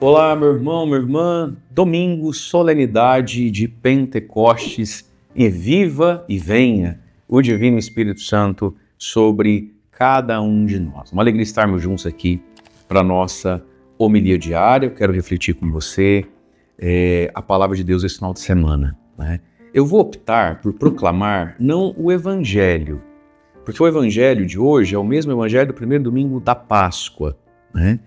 Olá, meu irmão, minha irmã. Domingo, solenidade de Pentecostes, e viva e venha o Divino Espírito Santo sobre cada um de nós. Uma alegria estarmos juntos aqui para a nossa homilia diária. Eu quero refletir com você a palavra de Deus esse final de semana, né? Eu vou optar por proclamar não o Evangelho, porque o Evangelho de hoje é o mesmo Evangelho do primeiro domingo da Páscoa, né?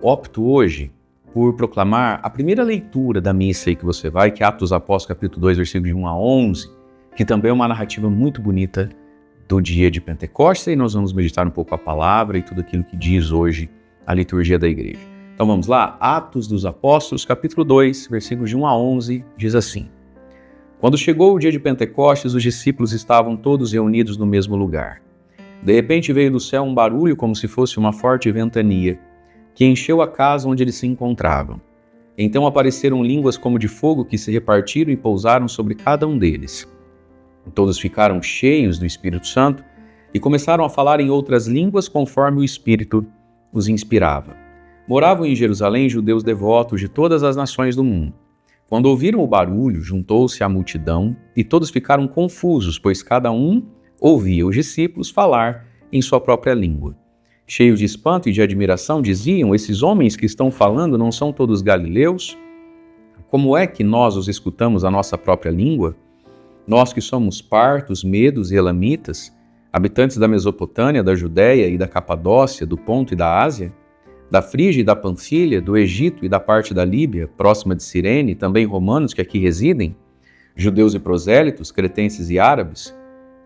Opto hoje por proclamar a primeira leitura da missa aí que você vai, que é Atos dos Apóstolos, capítulo 2, versículos de 1 a 11, que também é uma narrativa muito bonita do dia de Pentecostes, e nós vamos meditar um pouco a palavra e tudo aquilo que diz hoje a liturgia da igreja. Então vamos lá, Atos dos Apóstolos, capítulo 2, versículos de 1 a 11, diz assim: Quando chegou o dia de Pentecostes, os discípulos estavam todos reunidos no mesmo lugar. De repente veio do céu um barulho como se fosse uma forte ventania, que encheu a casa onde eles se encontravam. Então apareceram línguas como de fogo que se repartiram e pousaram sobre cada um deles. Todos ficaram cheios do Espírito Santo e começaram a falar em outras línguas conforme o Espírito os inspirava. Moravam em Jerusalém judeus devotos de todas as nações do mundo. Quando ouviram o barulho, juntou-se a multidão e todos ficaram confusos, pois cada um ouvia os discípulos falar em sua própria língua. Cheios de espanto e de admiração, diziam: esses homens que estão falando não são todos galileus? Como é que nós os escutamos a nossa própria língua? Nós que somos partos, medos e elamitas, habitantes da Mesopotâmia, da Judéia e da Capadócia, do Ponto e da Ásia, da Frígia e da Panfilha, do Egito e da parte da Líbia, próxima de Cirene, também romanos que aqui residem, judeus e prosélitos, cretenses e árabes,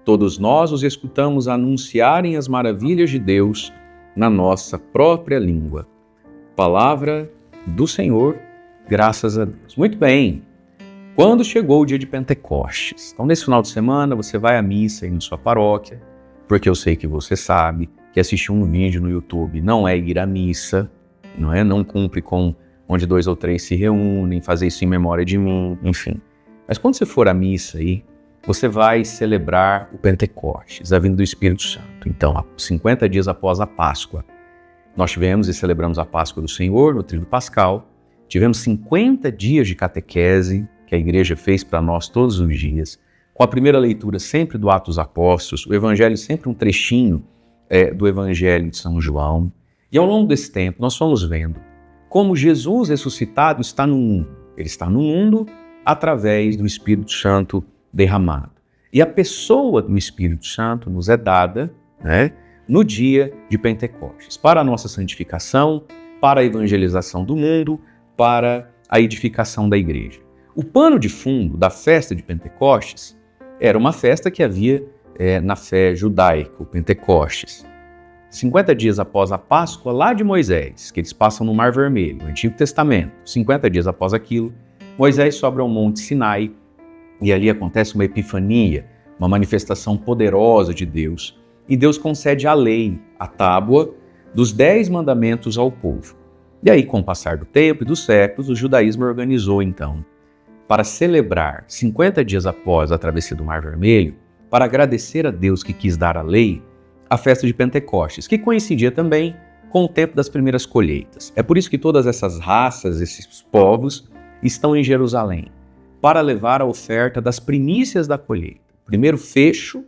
todos nós os escutamos anunciarem as maravilhas de Deus na nossa própria língua. Palavra do Senhor, graças a Deus. Muito bem, quando chegou o dia de Pentecostes? Então, nesse final de semana, você vai à missa aí na sua paróquia, porque eu sei que você sabe que assistir um vídeo no YouTube não é ir à missa, não é? Não cumpre com onde 2 ou 3 se reúnem, fazer isso em memória de mim, enfim. Mas quando você for à missa aí, você vai celebrar o Pentecostes, a vinda do Espírito Santo. Então, 50 dias após a Páscoa, nós tivemos e celebramos a Páscoa do Senhor no Tríduo Pascal. Tivemos 50 dias de catequese que a igreja fez para nós todos os dias, com a primeira leitura sempre do Atos dos Apóstolos, o Evangelho sempre um trechinho do Evangelho de São João. E ao longo desse tempo nós fomos vendo como Jesus ressuscitado está no mundo. Ele está no mundo através do Espírito Santo derramado. E a pessoa do Espírito Santo nos é dada, né, no dia de Pentecostes, para a nossa santificação, para a evangelização do mundo, para a edificação da igreja. O pano de fundo da festa de Pentecostes era uma festa que havia na fé judaica, o Pentecostes. 50 dias após a Páscoa, lá de Moisés, que eles passam no Mar Vermelho, no Antigo Testamento, 50 dias após aquilo, Moisés sobe ao Monte Sinai, e ali acontece uma epifania, uma manifestação poderosa de Deus. E Deus concede a lei, a tábua, dos 10 mandamentos ao povo. E aí, com o passar do tempo e dos séculos, o judaísmo organizou, então, para celebrar 50 dias após a travessia do Mar Vermelho, para agradecer a Deus que quis dar a lei, a festa de Pentecostes, que coincidia também com o tempo das primeiras colheitas. É por isso que todas essas raças, esses povos, estão em Jerusalém, para levar a oferta das primícias da colheita. O primeiro fecho,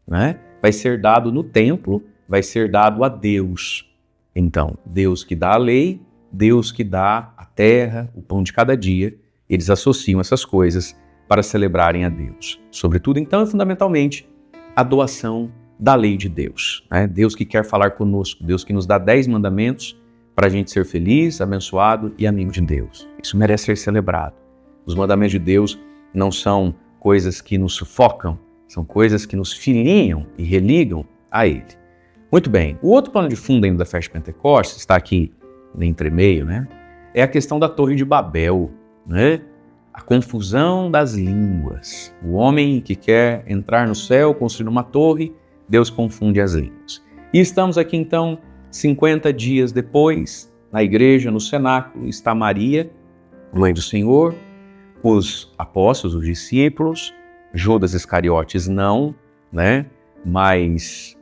né, vai ser dado no templo, vai ser dado a Deus. Então, Deus que dá a lei, Deus que dá a terra, o pão de cada dia, eles associam essas coisas para celebrarem a Deus. Sobretudo, então, e fundamentalmente, a doação da lei de Deus, né? Deus que quer falar conosco, Deus que nos dá 10 mandamentos para a gente ser feliz, abençoado e amigo de Deus. Isso merece ser celebrado. Os mandamentos de Deus não são coisas que nos sufocam, são coisas que nos filiam e religam a Ele. Muito bem, o outro plano de fundo ainda da festa de Pentecostes, está aqui no entremeio, né? É a questão da Torre de Babel, né? A confusão das línguas. O homem que quer entrar no céu, construir uma torre, Deus confunde as línguas. E estamos aqui então, 50 dias depois, na igreja, no cenáculo, está Maria, mãe do Senhor, os apóstolos, os discípulos, Judas Iscariotes não, né? Mas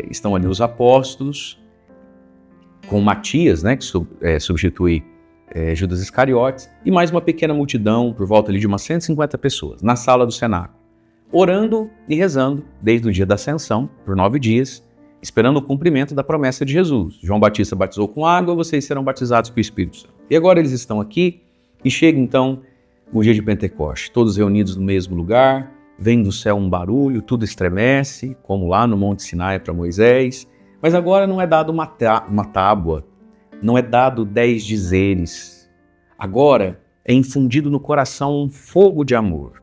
estão ali os apóstolos, com Matias, né? Que substitui Judas Iscariotes, e mais uma pequena multidão, por volta ali de umas 150 pessoas, na sala do cenáculo, orando e rezando desde o dia da ascensão, por 9 dias, esperando o cumprimento da promessa de Jesus. João Batista batizou com água, vocês serão batizados com o Espírito Santo. E agora eles estão aqui, e chega então o dia de Pentecoste, todos reunidos no mesmo lugar, vem do céu um barulho, tudo estremece, como lá no Monte Sinai para Moisés, mas agora não é dado uma tábua, não é dado 10 dizeres. Agora é infundido no coração um fogo de amor.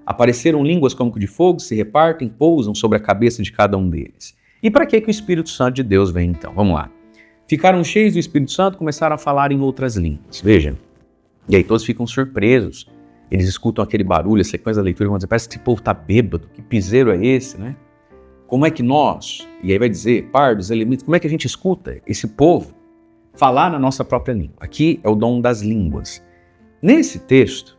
Apareceram línguas como que de fogo, se repartem, pousam sobre a cabeça de cada um deles. E para que o Espírito Santo de Deus vem então? Vamos lá. Ficaram cheios do Espírito Santo, começaram a falar em outras línguas. Veja. E aí todos ficam surpresos. Eles escutam aquele barulho, a sequência da leitura, e vão dizer, parece que esse povo está bêbado, que piseiro é esse, né? Como é que nós, e aí vai dizer, pardos, elemitas, como é que a gente escuta esse povo falar na nossa própria língua? Aqui é o dom das línguas. Nesse texto,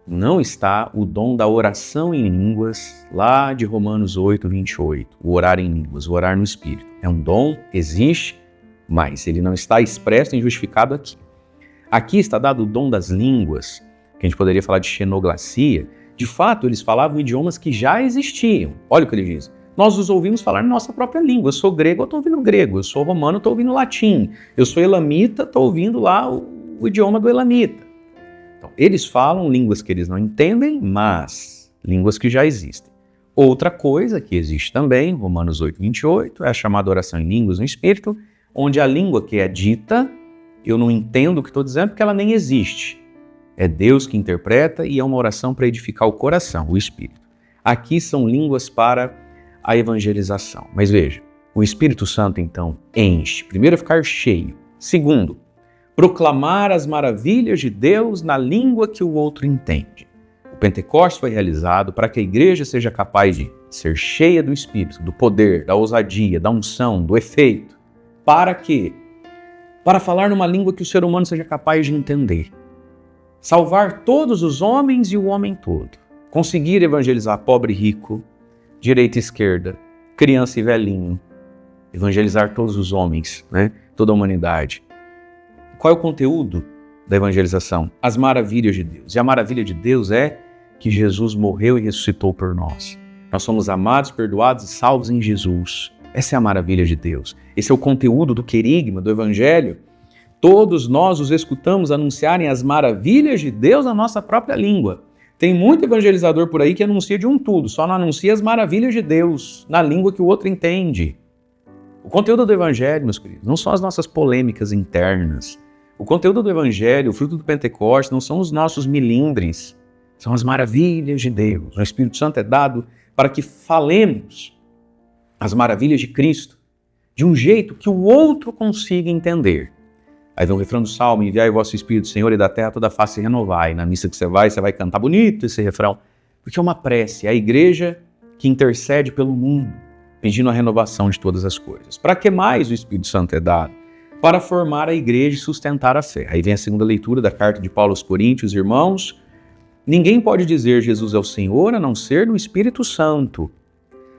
não está o dom da oração em línguas, lá de Romanos 8, 28, o orar em línguas, o orar no Espírito. É um dom, existe, mas ele não está expresso nem justificado aqui. Aqui está dado o dom das línguas, que a gente poderia falar de xenoglacia. De fato, eles falavam idiomas que já existiam. Olha o que ele diz. Nós os ouvimos falar na nossa própria língua. Eu sou grego, eu estou ouvindo grego. Eu sou romano, eu estou ouvindo latim. Eu sou elamita, estou ouvindo lá o idioma do elamita. Então, eles falam línguas que eles não entendem, mas línguas que já existem. Outra coisa que existe também, Romanos 8, 28, é a chamada oração em línguas no Espírito, onde a língua que é dita, eu não entendo o que estou dizendo porque ela nem existe. É Deus que interpreta e é uma oração para edificar o coração, o Espírito. Aqui são línguas para a evangelização. Mas veja, o Espírito Santo então enche. Primeiro, ficar cheio. Segundo, proclamar as maravilhas de Deus na língua que o outro entende. O Pentecostes foi realizado para que a igreja seja capaz de ser cheia do Espírito, do poder, da ousadia, da unção, do efeito. Para quê? Para falar numa língua que o ser humano seja capaz de entender. Salvar todos os homens e o homem todo. Conseguir evangelizar pobre e rico, direita e esquerda, criança e velhinho. Evangelizar todos os homens, né? Toda a humanidade. Qual é o conteúdo da evangelização? As maravilhas de Deus. E a maravilha de Deus é que Jesus morreu e ressuscitou por nós. Nós somos amados, perdoados e salvos em Jesus. Essa é a maravilha de Deus. Esse é o conteúdo do querigma, do Evangelho. Todos nós os escutamos anunciarem as maravilhas de Deus na nossa própria língua. Tem muito evangelizador por aí que anuncia de um tudo, só não anuncia as maravilhas de Deus na língua que o outro entende. O conteúdo do Evangelho, meus queridos, não são as nossas polêmicas internas. O conteúdo do Evangelho, o fruto do Pentecostes, não são os nossos milindres, são as maravilhas de Deus. O Espírito Santo é dado para que falemos as maravilhas de Cristo de um jeito que o outro consiga entender. Aí vem o refrão do Salmo, enviai o vosso Espírito, Senhor, e da terra toda a face renovai. Na missa que você vai cantar bonito esse refrão, porque é uma prece, é a igreja que intercede pelo mundo, pedindo a renovação de todas as coisas. Para que mais o Espírito Santo é dado? Para formar a igreja e sustentar a fé. Aí vem a segunda leitura da carta de Paulo aos Coríntios, irmãos. Ninguém pode dizer Jesus é o Senhor a não ser no Espírito Santo.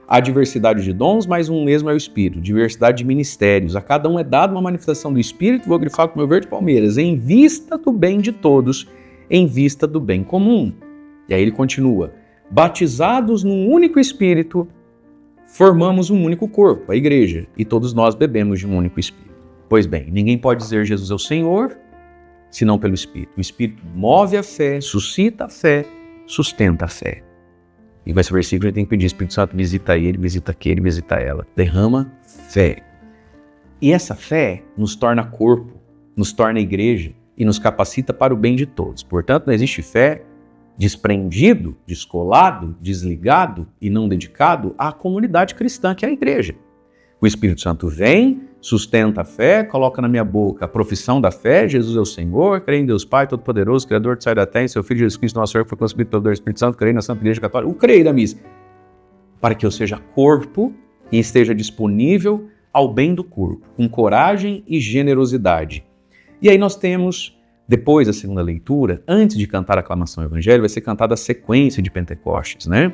Há diversidade de dons, mas um mesmo é o Espírito. Diversidade de ministérios. A cada um é dada uma manifestação do Espírito, vou grifar com o meu verde palmeiras, em vista do bem de todos, em vista do bem comum. E aí ele continua. Batizados num único Espírito, formamos um único corpo, a igreja, e todos nós bebemos de um único Espírito. Pois bem, ninguém pode dizer Jesus é o Senhor, senão pelo Espírito. O Espírito move a fé, suscita a fé, sustenta a fé. E vai ser o versículo, a gente tem que pedir, Espírito Santo, visita ele, visita aquele, visita ela. Derrama fé. E essa fé nos torna corpo, nos torna igreja e nos capacita para o bem de todos. Portanto, não existe fé desprendido, descolado, desligado e não dedicado à comunidade cristã, que é a igreja. O Espírito Santo vem, sustenta a fé, coloca na minha boca a profissão da fé, Jesus é o Senhor, creio em Deus Pai Todo-Poderoso, Criador do céu e da terra, em seu Filho Jesus Cristo, nosso Senhor, que foi concebido pelo Espírito Santo, creio na Santa Igreja Católica, o creio da missa, para que eu seja corpo e esteja disponível ao bem do corpo, com coragem e generosidade. E aí nós temos, depois da segunda leitura, antes de cantar a aclamação ao Evangelho, vai ser cantada a sequência de Pentecostes, né?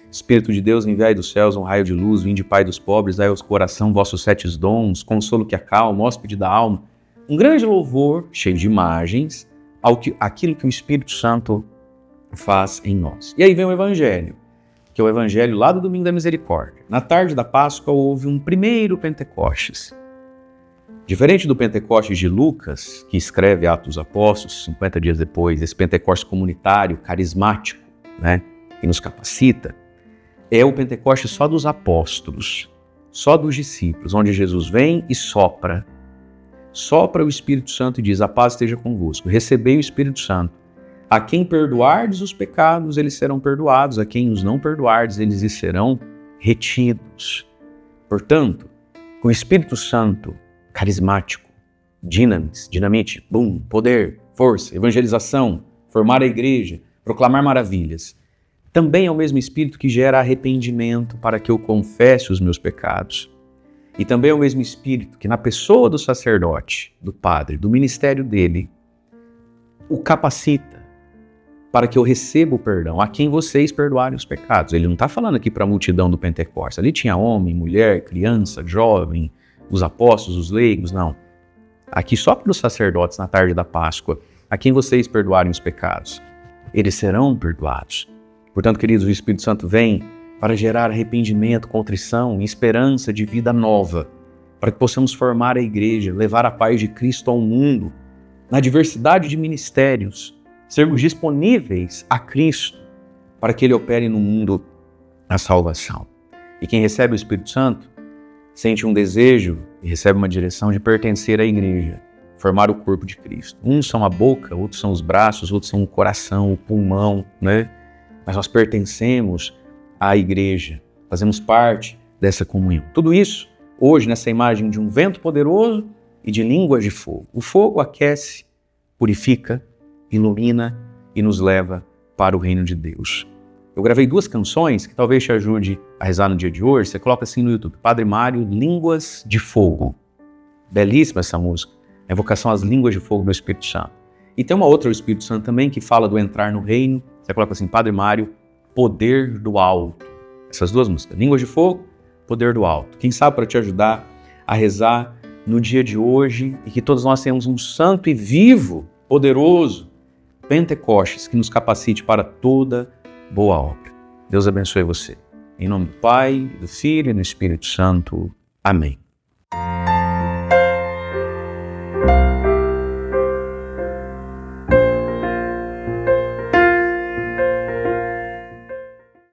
Espírito de Deus, enviai dos céus um raio de luz, vinde Pai dos pobres, dai ao coração vossos 7 dons, consolo que acalma, hóspede da alma. um grande louvor, cheio de imagens, aquilo que o Espírito Santo faz em nós. E aí vem o Evangelho, que é o Evangelho lá do Domingo da Misericórdia. Na tarde da Páscoa houve um primeiro Pentecostes. Diferente do Pentecostes de Lucas, que escreve Atos dos Apóstolos, 50 dias depois, esse Pentecostes comunitário, carismático, né, que nos capacita, é o Pentecostes só dos apóstolos, só dos discípulos, onde Jesus vem e sopra o Espírito Santo e diz: a paz esteja convosco, recebei o Espírito Santo. A quem perdoardes os pecados, eles serão perdoados, a quem os não perdoardes, eles lhes serão retidos. Portanto, com o Espírito Santo carismático, dinamite, poder, força, evangelização, formar a igreja, proclamar maravilhas, também é o mesmo Espírito que gera arrependimento para que eu confesse os meus pecados. E também é o mesmo Espírito que, na pessoa do sacerdote, do padre, do ministério dele, o capacita para que eu receba o perdão a quem vocês perdoarem os pecados. Ele não está falando aqui para a multidão do Pentecostes. Ali tinha homem, mulher, criança, jovem, os apóstolos, os leigos, não. Aqui só para os sacerdotes na tarde da Páscoa, a quem vocês perdoarem os pecados, eles serão perdoados. Portanto, queridos, o Espírito Santo vem para gerar arrependimento, contrição e esperança de vida nova, para que possamos formar a igreja, levar a paz de Cristo ao mundo, na diversidade de ministérios, sermos disponíveis a Cristo para que Ele opere no mundo a salvação. E quem recebe o Espírito Santo sente um desejo e recebe uma direção de pertencer à igreja, formar o corpo de Cristo. Uns são a boca, outros são os braços, outros são o coração, o pulmão, né? Mas nós pertencemos à igreja, fazemos parte dessa comunhão. Tudo isso, hoje, nessa imagem de um vento poderoso e de línguas de fogo. O fogo aquece, purifica, ilumina e nos leva para o reino de Deus. Eu gravei 2 canções que talvez te ajude a rezar no dia de hoje. Você coloca assim no YouTube, Padre Mário, Línguas de Fogo. Belíssima essa música. A invocação às línguas de fogo do Espírito Santo. E tem uma outra, o Espírito Santo também, que fala do entrar no reino. Você coloca assim, Padre Mário, Poder do Alto. Essas 2 músicas, Línguas de Fogo, Poder do Alto. Quem sabe para te ajudar a rezar no dia de hoje e que todos nós tenhamos um santo e vivo, poderoso Pentecostes que nos capacite para toda boa obra. Deus abençoe você. Em nome do Pai, do Filho e do Espírito Santo. Amém.